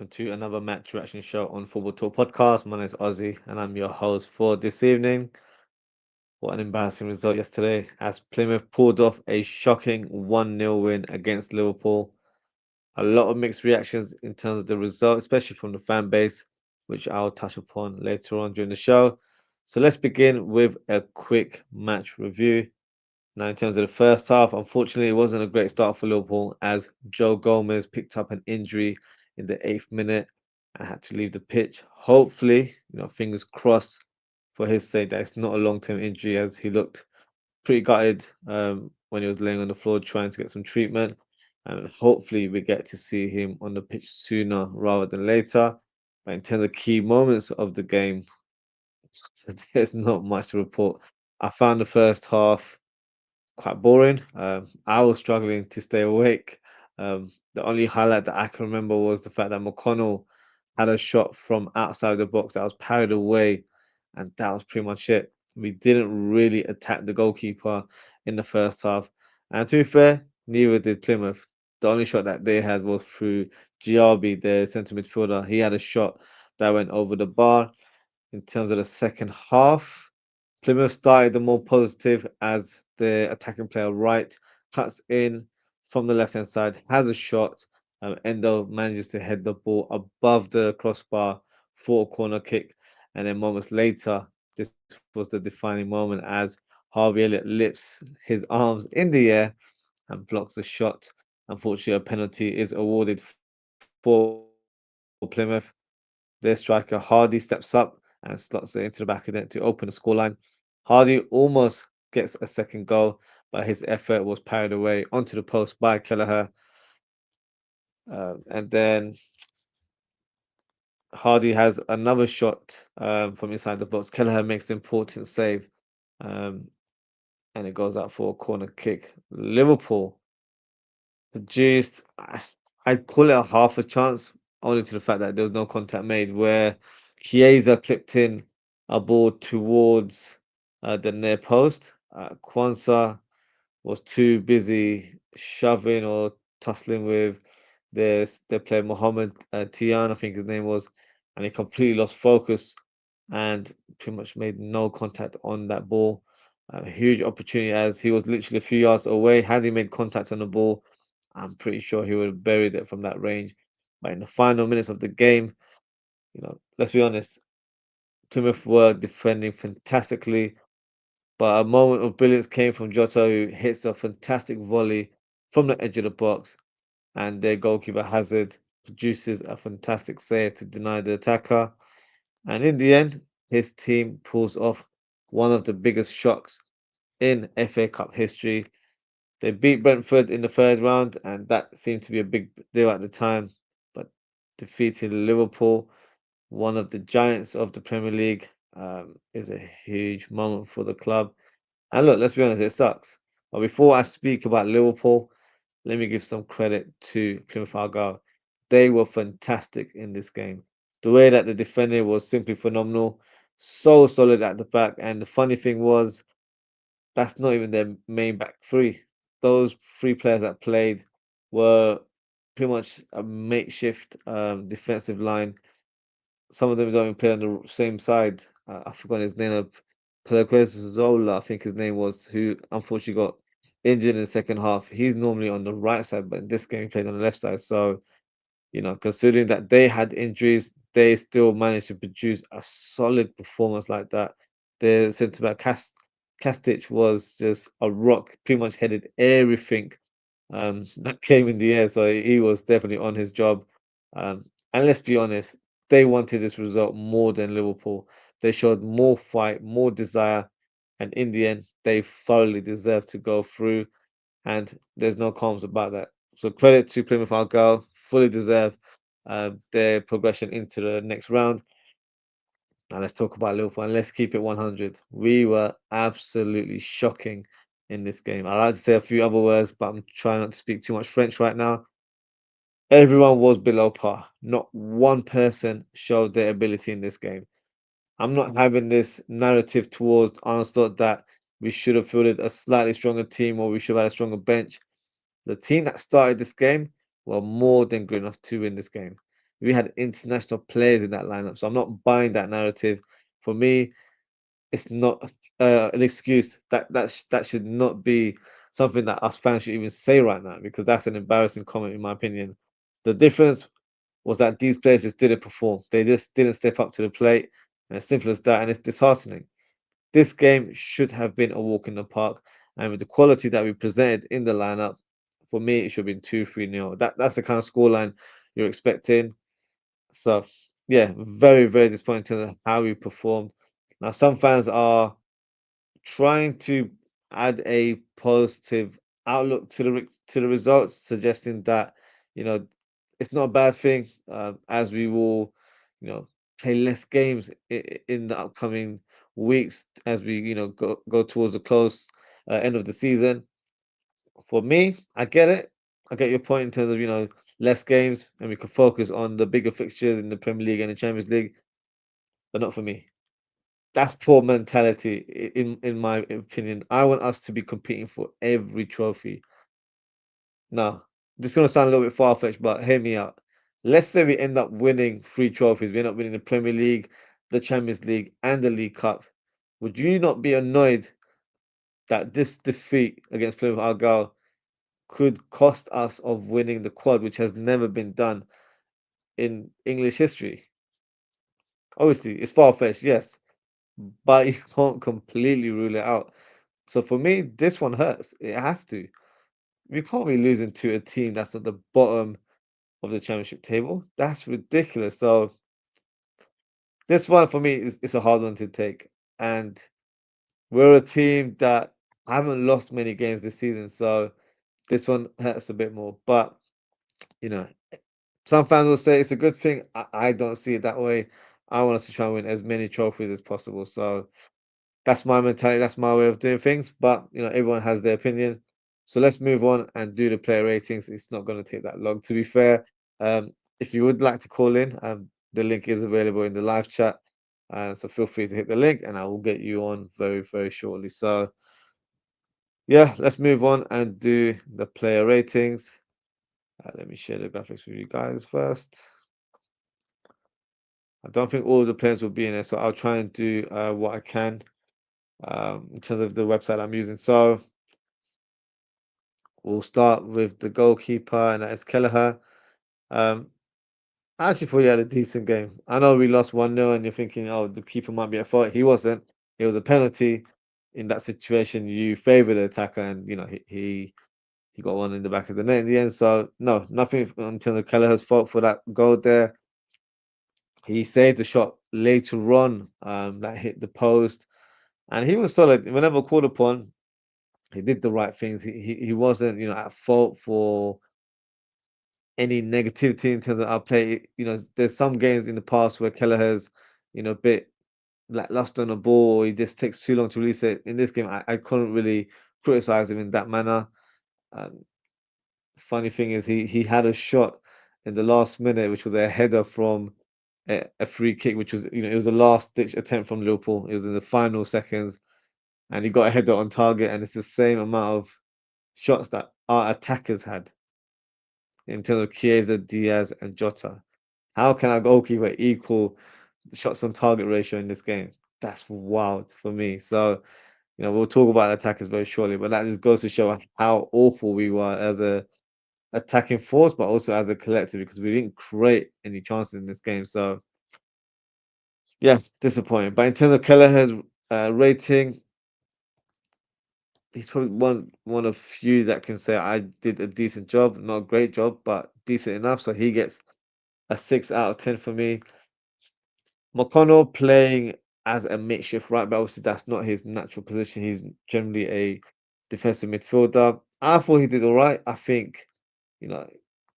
welcome to another match reaction show on Football Talk Podcast. My name is Ozzie, and I'm your host for this evening. What an embarrassing result yesterday as Plymouth pulled off a shocking 1-0 win against Liverpool. A lot of mixed reactions in terms of the result, especially from the fan base, which I'll touch upon later on during the show. So let's begin with a quick match review. Now, in terms of the first half, unfortunately, it wasn't a great start for Liverpool as Joe Gomez picked up an injury in the 8th minute and had to leave the pitch. Hopefully, fingers crossed for his sake that it's not a long-term injury as he looked pretty gutted when he was laying on the floor trying to get some treatment. And hopefully, we get to see him on the pitch sooner rather than later. But in terms of key moments of the game, there's not much to report. I found the first half quite boring. I was struggling to stay awake. The only highlight that I can remember was the fact that McConnell had a shot from outside the box that was parried away, and that was pretty much it. We didn't really attack the goalkeeper in the first half, and to be fair, neither did Plymouth. The only shot that they had was through Giarbi, their centre midfielder. He had a shot that went over the bar. In terms of the second half, Plymouth started the more positive as the attacking player right cuts in from the left hand side, has a shot. Endo manages to head the ball above the crossbar for a corner kick. And then moments later, this was the defining moment as Harvey Elliott lifts his arms in the air and blocks the shot. Unfortunately, a penalty is awarded for Plymouth. Their striker Hardy steps up and slots it into the back of the net to open the scoreline. Hardy almost gets a second goal, but his effort was parried away onto the post by Kelleher. And then Hardy has another shot from inside the box. Kelleher makes the important save, um, and it goes out for a corner kick. Liverpool produced, I'd call it a half a chance, only to the fact that there was no contact made, where Chiesa clipped in a ball towards the near post. Kwanzaa was too busy shoving or tussling with their player Mohammed Tian, I think his name was, and he completely lost focus and pretty much made no contact on that ball. A huge opportunity as he was literally a few yards away. Had he made contact on the ball, I'm pretty sure he would have buried it from that range. But in the final minutes of the game, let's be honest, Plymouth were defending fantastically, but a moment of brilliance came from Jota, who hits a fantastic volley from the edge of the box, and their goalkeeper Hazard produces a fantastic save to deny the attacker. And in the end, his team pulls off one of the biggest shocks in FA Cup history. They beat Brentford in the third round, and that seemed to be a big deal at the time. But defeating Liverpool, one of the giants of the Premier League, is a huge moment for the club. And look, let's be honest, it sucks. But before I speak about Liverpool, let me give some credit to Plymouth Argyle. They were fantastic in this game. The way that the defending was simply phenomenal, so solid at the back. And the funny thing was, that's not even their main back three. Those three players that played were pretty much a makeshift defensive line. Some of them don't even play on the same side. I forgot his name. Zola, I think his name was, who unfortunately got injured in the second half. He's normally on the right side, but in this game he played on the left side. So, considering that they had injuries, they still managed to produce a solid performance like that. The centre back Kastic was just a rock, pretty much headed everything that came in the air. So he was definitely on his job. And let's be honest, they wanted this result more than Liverpool. They showed more fight, more desire, and in the end, they thoroughly deserved to go through. And there's no qualms about that. So credit to Plymouth Argyle, fully deserve their progression into the next round. Now let's talk about Liverpool and let's keep it 100. We were absolutely shocking in this game. I like to say a few other words, but I'm trying not to speak too much French right now. Everyone was below par. Not one person showed their ability in this game. I'm not having this narrative towards Armstead that we should have fielded a slightly stronger team or we should have had a stronger bench. The team that started this game were more than good enough to win this game. we had international players in that lineup. So I'm not buying that narrative. For me, it's not an excuse. That should not be something that us fans should even say right now because that's an embarrassing comment in my opinion. The difference was that these players just didn't perform. They just didn't step up to the plate, and as simple as that. And it's disheartening. This game should have been a walk in the park, and with the quality that we presented in the lineup, for me it should have been 2-3-0. That's the kind of scoreline you're expecting. So yeah, very, very disappointing in how we performed. Now some fans are trying to add a positive outlook to the results, suggesting that you know it's not a bad thing as we will, you know, play less games in the upcoming weeks as we go towards the close end of the season. For me, I get it. I get your point in terms of less games and we can focus on the bigger fixtures in the Premier League and the Champions League, but not for me. That's poor mentality in my opinion. I want us to be competing for every trophy. Now, this is gonna sound a little bit far-fetched, but hear me out. Let's say we end up winning 3 trophies. We end up winning the Premier League, the Champions League, and the League Cup. Would you not be annoyed that this defeat against Plymouth Argyle could cost us of winning the quad, which has never been done in English history? Obviously, it's far-fetched, yes, but you can't completely rule it out. So for me, this one hurts. It has to. We can't be losing to a team that's at the bottom of the championship table. That's ridiculous. So this one for me is a hard one to take. And we're a team that haven't lost many games this season. So this one hurts a bit more. But you know, some fans will say it's a good thing. I don't see it that way. I want us to try and win as many trophies as possible. So that's my mentality. That's my way of doing things. But everyone has their opinion. So let's move on and do the player ratings. It's not going to take that long. To be fair, if you would like to call in, the link is available in the live chat. So feel free to hit the link, and I will get you on very, very shortly. So yeah, let's move on and do the player ratings. Let me share the graphics with you guys first. I don't think all of the players will be in there, so I'll try and do what I can in terms of the website I'm using. So we'll start with the goalkeeper, and that is Kelleher. Um, I actually thought he had a decent game. I know we lost 1-0, and you're thinking, oh, the keeper might be at fault. He wasn't. It was a penalty. In that situation, you favour the attacker, and he got one in the back of the net in the end. So no, nothing until Kelleher's fault for that goal there. He saved a shot later on that hit the post, and he was solid. Whenever called upon, he did the right things. He wasn't at fault for any negativity in terms of our play. There's some games in the past where Kelleher's a bit lackluster on the ball, or he just takes too long to release it. In this game, I couldn't really criticize him in that manner. Um, Funny thing is, he had a shot in the last minute, which was a header from a free kick, which was it was a last ditch attempt from Liverpool. It was in the final seconds, and he got a header on target, and it's the same amount of shots that our attackers had in terms of Chiesa, Diaz, and Jota. How can our goalkeeper equal the shots on target ratio in this game? That's wild for me. So, we'll talk about attackers very shortly, but that just goes to show how awful we were as a attacking force, but also as a collective because we didn't create any chances in this game. So, yeah, disappointing. But in terms of Kelleher's rating, he's probably one of few that can say I did a decent job, not a great job, but decent enough. So he gets a 6 out of 10 for me. McConnell playing as a makeshift right back, obviously that's not his natural position. He's generally a defensive midfielder. I thought he did all right. I think, you know,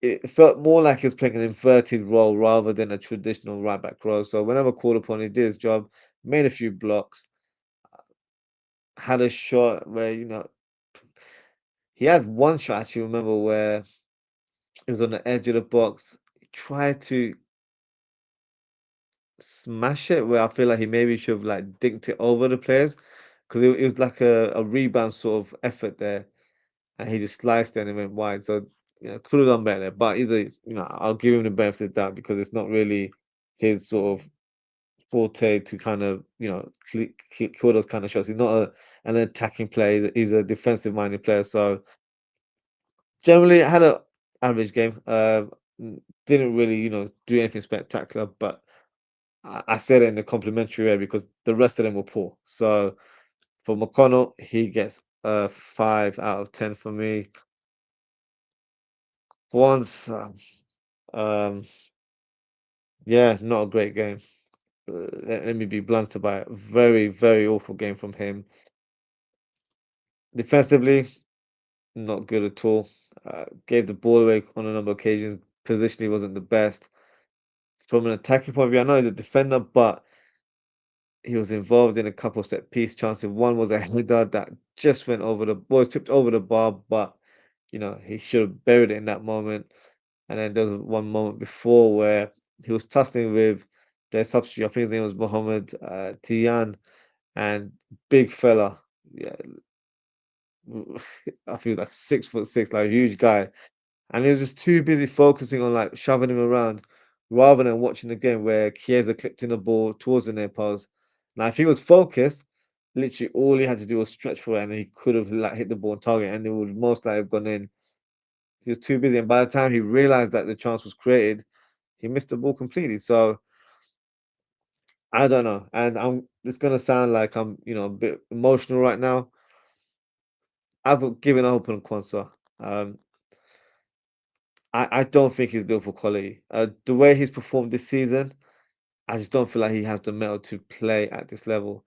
it felt more like he was playing an inverted role rather than a traditional right back role. So whenever called upon, he did his job, made a few blocks, had a shot where, he had one shot, I actually remember, where it was on the edge of the box. He tried to smash it where I feel like he maybe should have like dinked it over the players because it was like a rebound sort of effort there, and he just sliced it and it went wide. So could have done better. But I'll give him the benefit of the doubt because it's not really his sort of forte to kind of kill those kind of shots. He's not an attacking player. He's a defensive minded player. So generally, I had a average game. Didn't really do anything spectacular, but I said it in the complimentary way because the rest of them were poor. So for McConnell, he gets a 5 out of 10 for me. Once, um, yeah, not a great game. Let me be blunt about it. Very, very awful game from him. Defensively, not good at all. Gave the ball away on a number of occasions. Positionally wasn't the best. From an attacking point of view, I know he's a defender, but he was involved in a couple of set piece chances. One was a header that just went over the was tipped over the bar, but he should have buried it in that moment. And then there was one moment before where he was tussling with their substitute. I think his name was Mohammed Tian, and big fella. Yeah, I feel like 6'6", like a huge guy. And he was just too busy focusing on like shoving him around rather than watching the game where Chiesa clipped in the ball towards the near post. Now, if he was focused, literally all he had to do was stretch for it and he could have like hit the ball on target and it would most likely have gone in. He was too busy, and by the time he realized that the chance was created, he missed the ball completely. So I don't know. And it's gonna sound like I'm, a bit emotional right now. I've given up on Kwanzaa. Um, I don't think he's Liverpool quality. The way he's performed this season, I just don't feel like he has the metal to play at this level.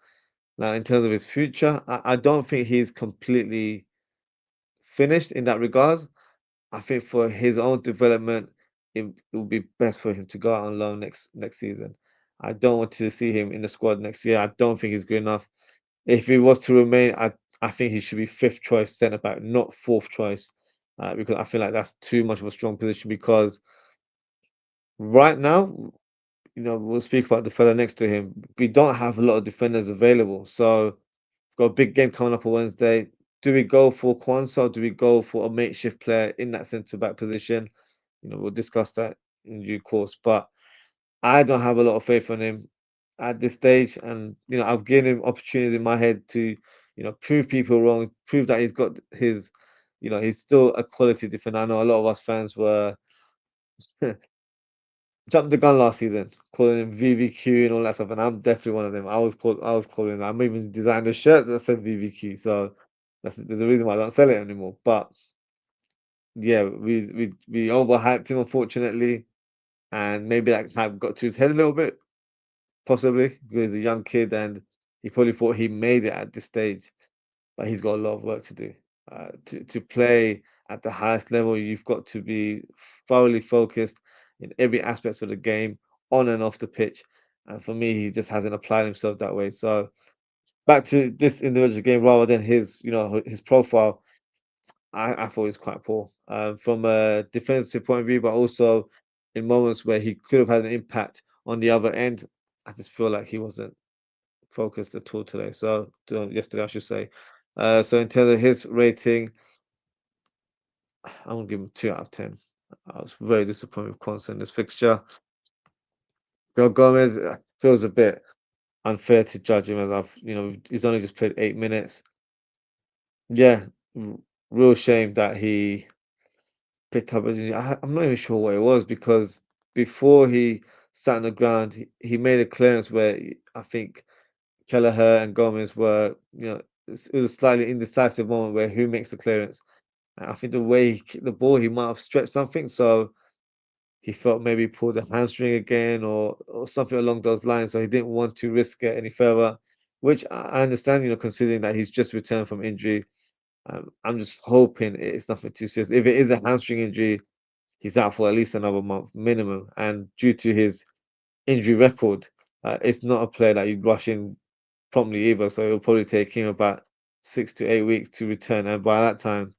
Now, in terms of his future, I don't think he's completely finished in that regard. I think for his own development, it would be best for him to go out on loan next season. I don't want to see him in the squad next year. I don't think he's good enough. If he was to remain, I think he should be fifth choice centre back, not fourth choice, because I feel like that's too much of a strong position. Because right now, we'll speak about the fella next to him. We don't have a lot of defenders available, so we've got a big game coming up on Wednesday. Do we go for Kwanzaa or do we go for a makeshift player in that centre back position? We'll discuss that in due course. But I don't have a lot of faith on him at this stage, and I've given him opportunities in my head to, prove people wrong, prove that he's got he's still a quality defender. I know a lot of us fans were jumped the gun last season, calling him VVQ and all that stuff, and I'm definitely one of them. I was calling. I'm even designed a shirt that said VVQ. So there's a reason why I don't sell it anymore. But yeah, we overhyped him unfortunately, and maybe that hype got to his head a little bit, possibly because he's a young kid and he probably thought he made it at this stage, but he's got a lot of work to do. To play at the highest level, you've got to be thoroughly focused in every aspect of the game, on and off the pitch. And for me, he just hasn't applied himself that way. So back to this individual game rather than his profile. I thought he was quite poor from a defensive point of view, but also in moments where he could have had an impact on the other end. I just feel like he wasn't focused at all today. So yesterday, I should say. So in terms of his rating, I'm gonna give him 2 out of 10. I was very disappointed with Conte in this fixture. Joe Gomez feels a bit unfair to judge him as he's only just played 8 minutes. Yeah, real shame that he picked up. I'm not even sure what it was because before he sat on the ground, he made a clearance where I think Kelleher and Gomez were, it was a slightly indecisive moment where who makes the clearance. And I think the way he kicked the ball, he might have stretched something, so he felt maybe he pulled a hamstring again or something along those lines. So he didn't want to risk it any further, which I understand, considering that he's just returned from injury. I'm just hoping it's nothing too serious. If it is a hamstring injury, he's out for at least another month minimum. And due to his injury record, it's not a player that you'd rush in promptly either. So it'll probably take him about 6 to 8 weeks to return. And by that time,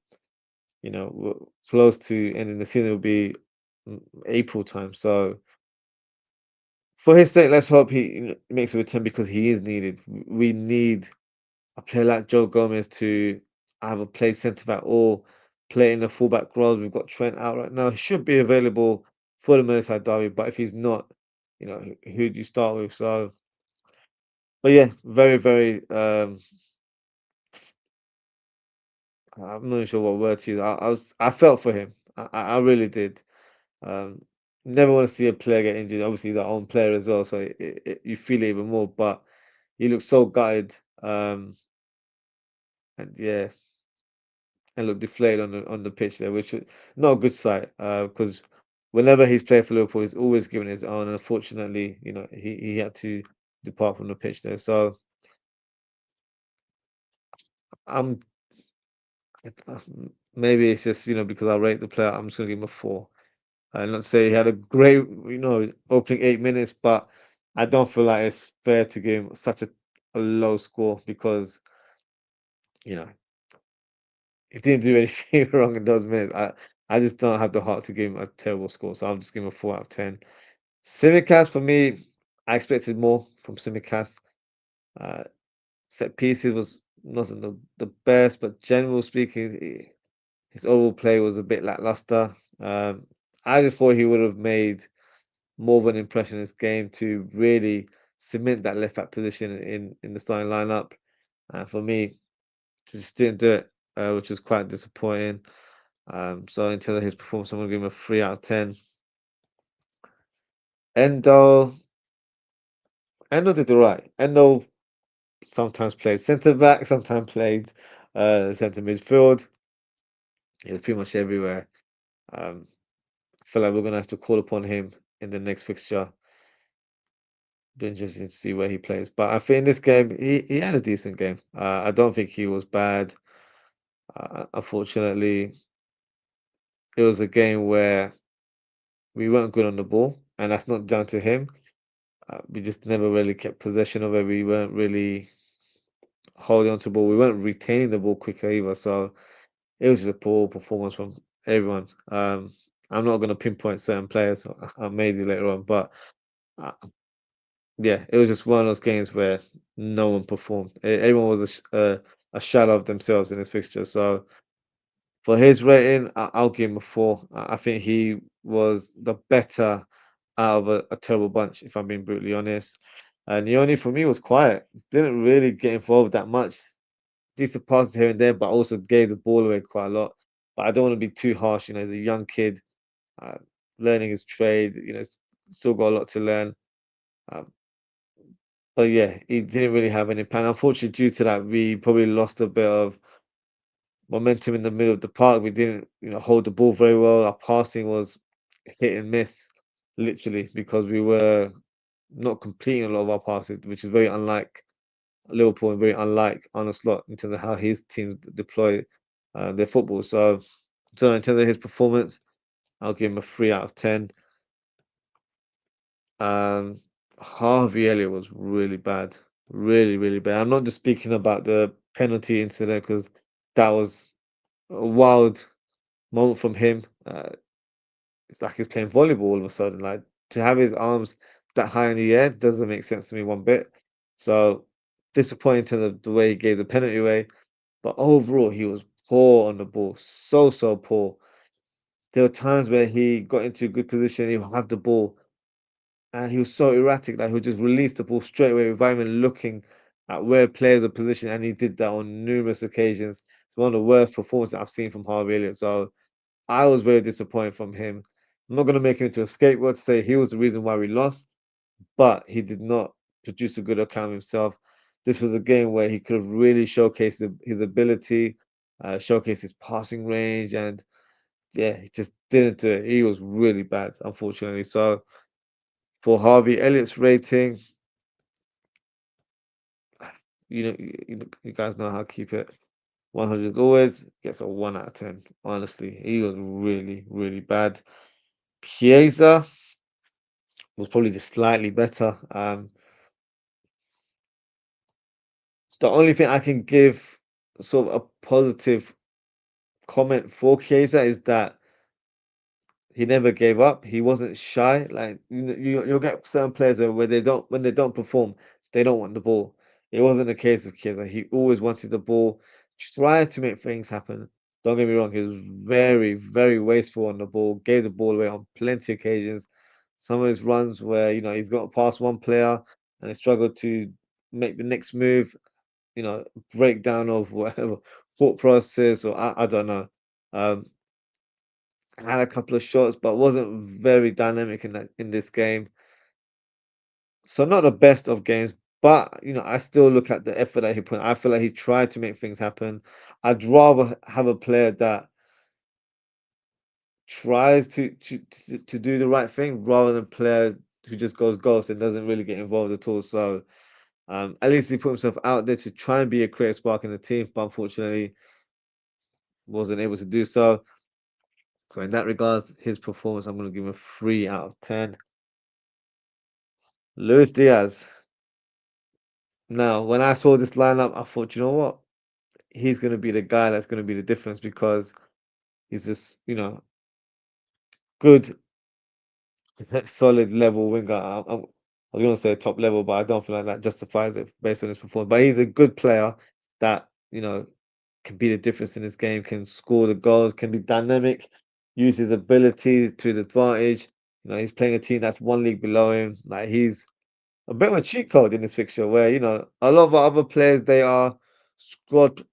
we're close to ending the season will be April time. So for his sake, let's hope he makes a return because he is needed. We need a player like Joe Gomez to either play centre back or play in the fullback role. We've got Trent out right now. He should be available for the Merseyside derby, but if he's not, who do you start with? So, but yeah, very, very. I'm not sure what word to use. I felt for him. I really did. Um, Never want to see a player get injured. Obviously, he's our own player as well, so you feel it even more. But he looked so gutted, and yeah, and looked deflated on the pitch there, which is not a good sight. Because whenever he's played for Liverpool, he's always given his own. Unfortunately, he had to depart from the pitch there. So I'm maybe it's just because I rate the player, I'm just gonna give him a 4. Not to say he had a great, opening 8 minutes, but I don't feel like it's fair to give him such a low score because, you know, he didn't do anything wrong in those minutes. I just don't have the heart to give him a terrible score, so I'll just give him a 4 out of 10. Simicast for me, I expected more from Simicast. Uh, Set pieces was wasn't the best, but general speaking, his overall play was a bit lackluster. I just thought he would have made more of an impression in this game to really cement that left back position in the starting lineup. For me, just didn't do it, which was quite disappointing. So in terms of his performance, I'm gonna give him a 3 out of 10. Endo, Endo did all right. Endo sometimes played centre back, sometimes played centre midfield. He was pretty much everywhere. Um, I feel like we're gonna have to call upon him in the next fixture. Be interesting to see where he plays. But I think in this game, he had a decent game. I don't think he was bad. Unfortunately, it was a game where we weren't good on the ball, and that's not down to him. We just never really kept possession of it. We weren't really holding on to the ball. We weren't retaining the ball quicker either. So it was just a poor performance from everyone. I'm not going to pinpoint certain players. I may do later on, but uh, yeah, it was just one of those games where no one performed. Everyone was a shadow of themselves in this fixture. So for his rating, I'll give him a 4. I think he was the better out of a terrible bunch, if I'm being brutally honest. And Yoni, for me, was quiet. Didn't really get involved that much. Decent passes here and there, but also gave the ball away quite a lot. But I don't want to be too harsh. He's a young kid, uh, learning his trade. Still got a lot to learn. Um, but yeah, he didn't really have any impact. Unfortunately, due to that, we probably lost a bit of momentum in the middle of the park. We didn't, hold the ball very well. Our passing was hit and miss, literally, because we were not completing a lot of our passes, which is very unlike Liverpool and very unlike Arne Slot in terms of how his teams deploy their football. So in terms of his performance, I'll give him a 3 out of 10. Um, Harvey Elliott was really bad, really, really bad. I'm not just speaking about the penalty incident because that was a wild moment from him. It's like he's playing volleyball all of a sudden. Like to have his arms that high in the air doesn't make sense to me one bit. So disappointing to the way he gave the penalty away. But overall, he was poor on the ball. So poor. There were times where he got into a good position, he would have the ball, and he was so erratic that he would just release the ball straight away without even looking at where players are positioned. And he did that on numerous occasions. It's one of the worst performances I've seen from Harvey Elliott. So I was very disappointed from him. I'm not going to make him into a scapegoat to say he was the reason why we lost, but he did not produce a good account of himself. This was a game where he could have really showcased his ability, showcased his passing range, and yeah, he just didn't do it. He was really bad, unfortunately. So for Harvey Elliott's rating, you guys know how to keep it. 100 always gets a 1 out of 10. Honestly, he was really, really bad. Chiesa was probably just slightly better. The only thing I can give sort of a positive comment for Chiesa is that he never gave up. He wasn't shy. Like you'll get certain players where they don't when they don't perform, they don't want the ball. It wasn't the case of Chiesa. He always wanted the ball, tried to make things happen. Don't get me wrong, he was very, very wasteful on the ball, gave the ball away on plenty of occasions. Some of his runs where, he's got past one player and he struggled to make the next move, breakdown of whatever thought process, or I don't know. Um, had a couple of shots, but wasn't very dynamic in this game. So not the best of games, but I still look at the effort that he put in. I feel like he tried to make things happen. I'd rather have a player that tries to do the right thing rather than a player who just goes ghost and doesn't really get involved at all. So at least he put himself out there to try and be a creative spark in the team, but unfortunately wasn't able to do so. So in that regards, his performance, I'm going to give him a 3 out of 10. Luis Diaz. Now, when I saw this lineup, I thought, you know what? He's going to be the guy that's going to be the difference because he's just, good, solid level winger. I was going to say top level, but I don't feel like that justifies it based on his performance. But he's a good player that, can be the difference in this game, can score the goals, can be dynamic, use his ability to his advantage. He's playing a team that's one league below him. Like he's a bit of a cheat code in this fixture where, a lot of our other players, they are squad,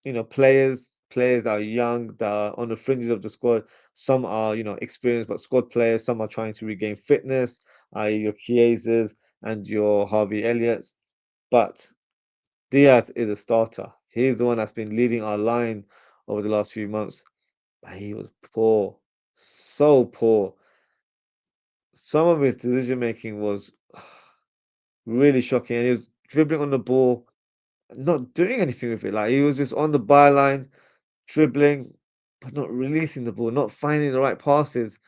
players that are young, that are on the fringes of the squad. Some are, experienced but squad players. Some are trying to regain fitness, i.e. your Chiesas and your Harvey Elliott's. But Diaz is a starter. He's the one that's been leading our line over the last few months. But he was poor, so poor. Some of his decision making was really shocking, and he was dribbling on the ball, not doing anything with it. Like he was just on the byline, dribbling, but not releasing the ball, not finding the right passes.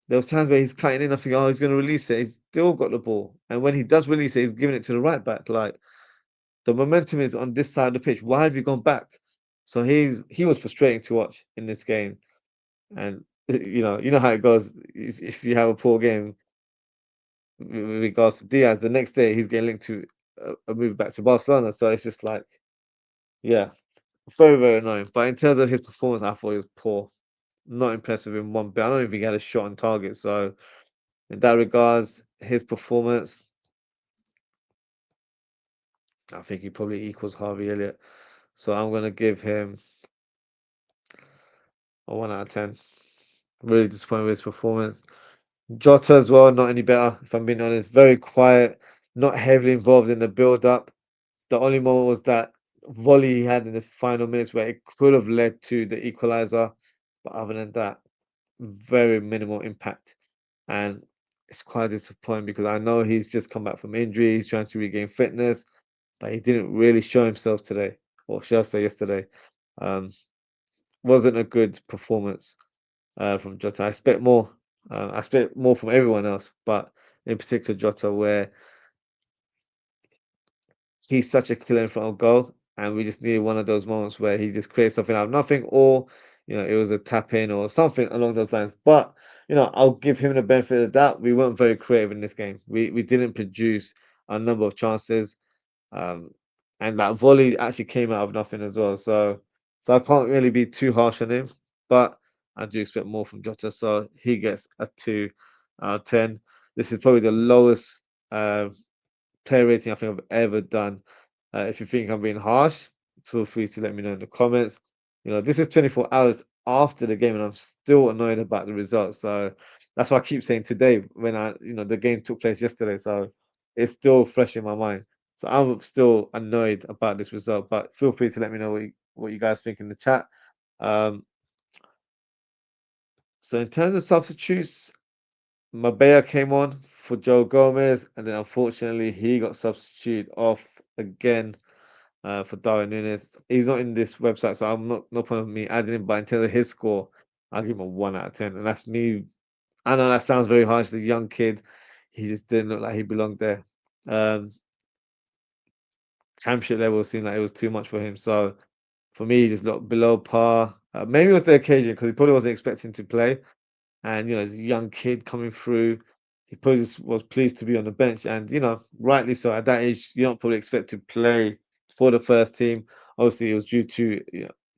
There was times where he's cutting in, I think, oh, he's going to release it. He's still got the ball, and when he does release it, he's giving it to the right back. Like the momentum is on this side of the pitch. Why have you gone back? So he was frustrating to watch in this game, and you know how it goes. If you have a poor game with regards to Diaz, the next day he's getting linked to a move back to Barcelona. So it's just like, yeah, very, very annoying. But in terms of his performance, I thought he was poor. Not impressed with him one bit. I don't even think he had a shot on target. So in that regards, his performance, I think he probably equals Harvey Elliott. So I'm gonna give him a 1 out of 10. Really disappointed with his performance. Jota as well, not any better, if I'm being honest. Very quiet, not heavily involved in the build-up. The only moment was that volley he had in the final minutes where it could have led to the equalizer. But other than that, very minimal impact. And it's quite disappointing because I know he's just come back from injury, he's trying to regain fitness, but he didn't really show himself today, or shall I say yesterday. Um, wasn't a good performance from Jota. I expect more. I expect more from everyone else, but in particular Jota, where he's such a killer in front of goal, and we just needed one of those moments where he just creates something out of nothing, or it was a tap in or something along those lines. But I'll give him the benefit of the doubt. We weren't very creative in this game. We didn't produce a number of chances, um, and that volley actually came out of nothing as well. So I can't really be too harsh on him, but I do expect more from Jota. So he gets a 2 out of 10. This is probably the lowest. Player rating I think I've ever done. If you think I'm being harsh, feel free to let me know in the comments. This is 24 hours after the game, and I'm still annoyed about the results. So that's why I keep saying today when the game took place yesterday. So it's still fresh in my mind. So I'm still annoyed about this result. But feel free to let me know what you guys think in the chat. Um, so in terms of substitutes, Mabea came on for Joe Gomez, and then unfortunately he got substituted off again for Darwin Nunes. He's not in this website, so I'm not no point of me adding him. But in terms of his score, I'll give him a 1 out of 10, and that's me. I know that sounds very harsh. He's a young kid. He just didn't look like he belonged there. Um, Championship level seemed like it was too much for him. So for me, he just looked below par. Maybe it was the occasion because he probably wasn't expecting to play. And as a young kid coming through, he probably just was pleased to be on the bench, and rightly so. At that age, you don't probably expect to play for the first team. Obviously, it was due to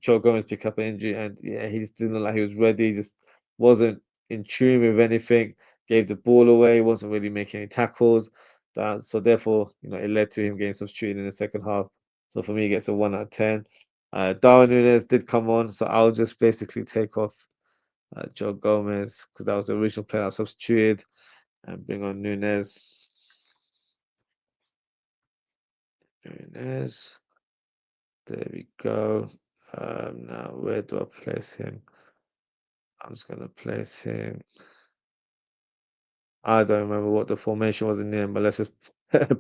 Joe Gomez picked up an injury, and yeah, he just didn't look like he was ready. He just wasn't in tune with anything. Gave the ball away. Wasn't really making any tackles. So therefore, it led to him getting substituted in the second half. So for me, he gets a 1 out of 10. Darwin Núñez did come on, so I'll just basically take off Joe Gomez because that was the original player I substituted and bring on Núñez. Núñez. There we go. Now, where do I place him? I'm just going to place him. I don't remember what the formation was in the end, but let's just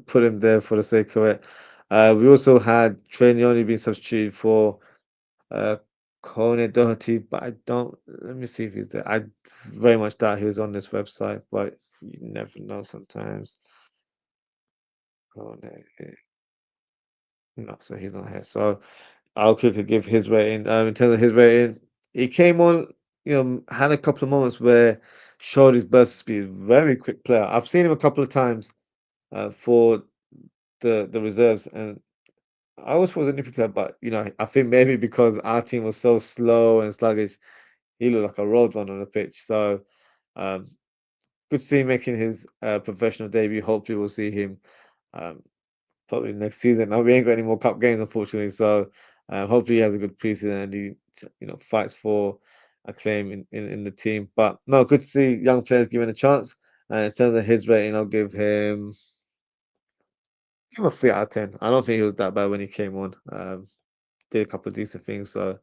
put him there for the sake of it. We also had Trainioni being substituted for uh, Kone Doherty, but I don't. Let me see if he's there. I very much doubt he was on this website, but you never know sometimes. Kone, no, so he's not here. So I'll quickly give his rating. In terms of his rating, he came on, had a couple of moments where showed his burst of speed. Very quick player. I've seen him a couple of times for the reserves, and I always thought he was a nippy player, but I think maybe because our team was so slow and sluggish, he looked like a road runner on the pitch. So um, good to see him making his professional debut. Hopefully, we'll see him. Um, Probably next season. Now we ain't got any more cup games, unfortunately. So hopefully he has a good preseason and he, fights for a claim in the team. But no, good to see young players given a chance. And in terms of his rating, I'll give him a 3 out of 10. I don't think he was that bad when he came on. Did a couple of decent things. So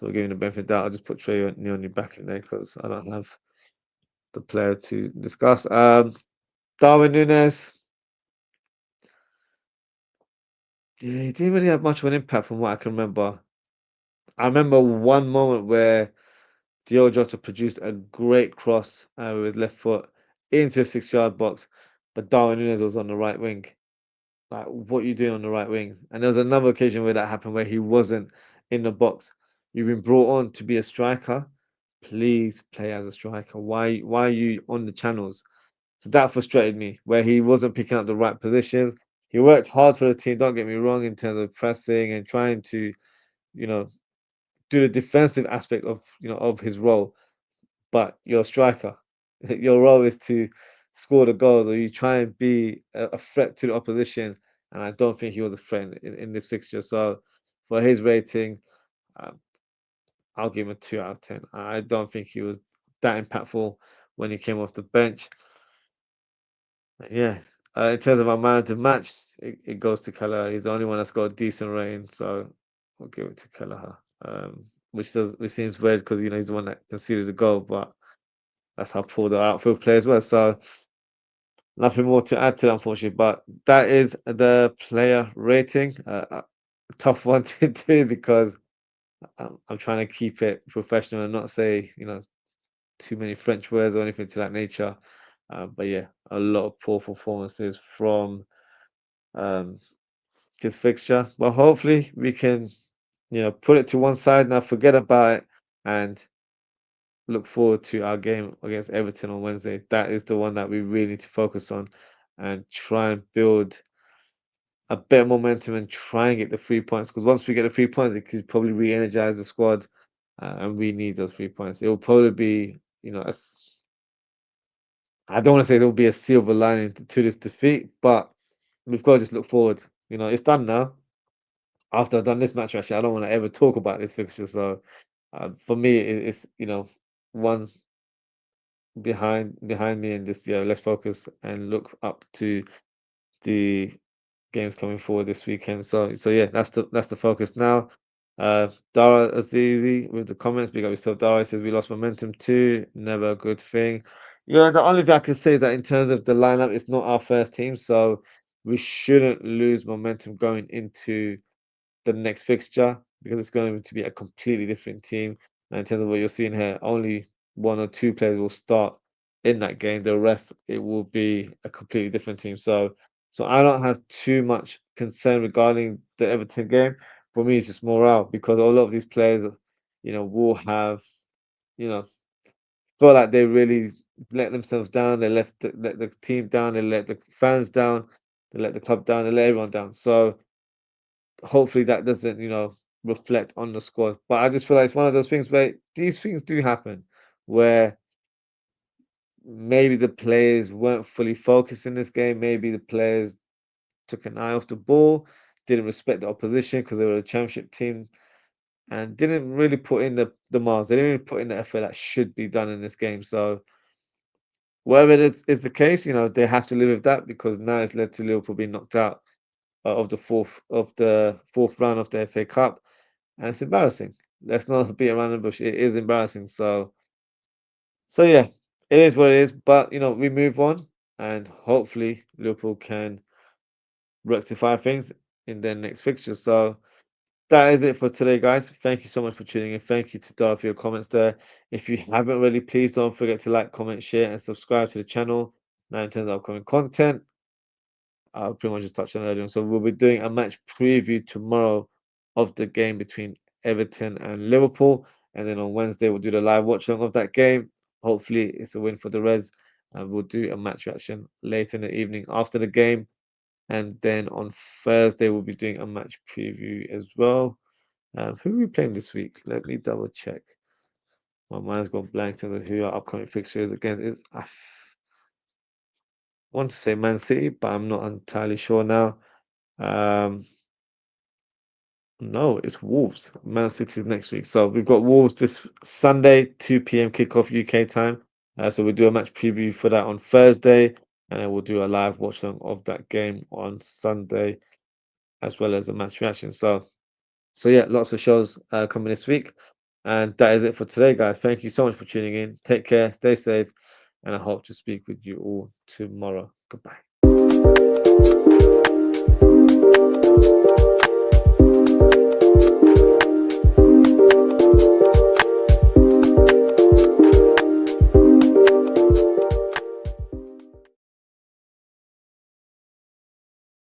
we're giving the benefit of that. I'll just put Trey Neoni back in there because I don't have the player to discuss. Darwin Núñez. Yeah, he didn't really have much of an impact from what I can remember. I remember one moment where Diogo Jota produced a great cross with his left foot into a 6-yard box, but Darwin Núñez was on the right wing. Like, what are you doing on the right wing? And there was another occasion where that happened where he wasn't in the box. You've been brought on to be a striker. Please play as a striker. Why are you on the channels? So that frustrated me, where he wasn't picking up the right positions. He worked hard for the team, don't get me wrong, in terms of pressing and trying to, you know, do the defensive aspect of his role, but you're a striker. Your role is to score the goals, or you try and be a threat to the opposition. And I don't think he was a threat in this fixture. So for his rating, um, I'll give him a 2 out of 10. I don't think he was that impactful when he came off the bench. Yeah. In terms of our man of the match, it goes to Kelleher. He's the only one that's got a decent rating, so I'll give it to Kelleher. Which seems weird because he's the one that conceded the goal, but that's how poor the outfield players were. So nothing more to add to that, unfortunately. But that is the player rating. A tough one to do because I'm trying to keep it professional and not say too many French words or anything to that nature. But yeah, a lot of poor performances from um, this fixture. But hopefully we can, put it to one side now, forget about it, and look forward to our game against Everton on Wednesday. That is the one that we really need to focus on and try and build a bit of momentum and try and get the 3 points. Because once we get the 3 points, it could probably re-energize the squad, and we need those 3 points. It will probably be, I don't want to say there will be a silver lining to this defeat, but we've got to just look forward. It's done now. After I've done this match, actually, I don't want to ever talk about this fixture. So for me, it's one behind me, and just let's focus and look up to the games coming forward this weekend. So yeah, that's the focus now. Dara Azizi with the comments, big up yourself. Dara says we lost momentum too. Never a good thing. The only thing I can say is that in terms of the lineup, it's not our first team, so we shouldn't lose momentum going into the next fixture because it's going to be a completely different team. And in terms of what you're seeing here, only one or two players will start in that game. The rest, it will be a completely different team. So I don't have too much concern regarding the Everton game. For me, it's just morale because a lot of these players, will have, you know, feel like they really let themselves down. They let the team down. They let the fans down. They let the club down. They let everyone down. So hopefully that doesn't, reflect on the squad. But I just feel like it's one of those things where these things do happen, where maybe the players weren't fully focused in this game. Maybe the players took an eye off the ball, didn't respect the opposition because they were a championship team, and didn't really put in the miles. They didn't really put in the effort that should be done in this game. So whatever is the case, they have to live with that because now it's led to Liverpool being knocked out of the fourth round of the FA Cup, and it's embarrassing. Let's not beat around the bush. It is embarrassing. So yeah, it is what it is. But we move on, and hopefully Liverpool can rectify things in their next fixture. So that is it for today, guys. Thank you so much for tuning in. Thank you to Dara for your comments there. If you haven't already, please don't forget to like, comment, share, and subscribe to the channel. Now, in terms of upcoming content, I'll pretty much just touched on earlier. So we'll be doing a match preview tomorrow of the game between Everton and Liverpool, and then on Wednesday we'll do the live watch along of that game. Hopefully, it's a win for the Reds, and we'll do a match reaction later in the evening after the game. And then on Thursday we'll be doing a match preview as well. Who are we playing this week? Let me double check. My mind's gone blank on who our upcoming fixture is against. Want to say Man City, but I'm not entirely sure now. Um, no, it's Wolves. Man City next week. So we've got Wolves this Sunday, 2 p.m. kickoff UK time. So we'll do a match preview for that on Thursday, and then we'll do a live watch along of that game on Sunday, as well as a match reaction. So yeah, lots of shows coming this week. And that is it for today, guys. Thank you so much for tuning in. Take care, stay safe, and I hope to speak with you all tomorrow. Goodbye.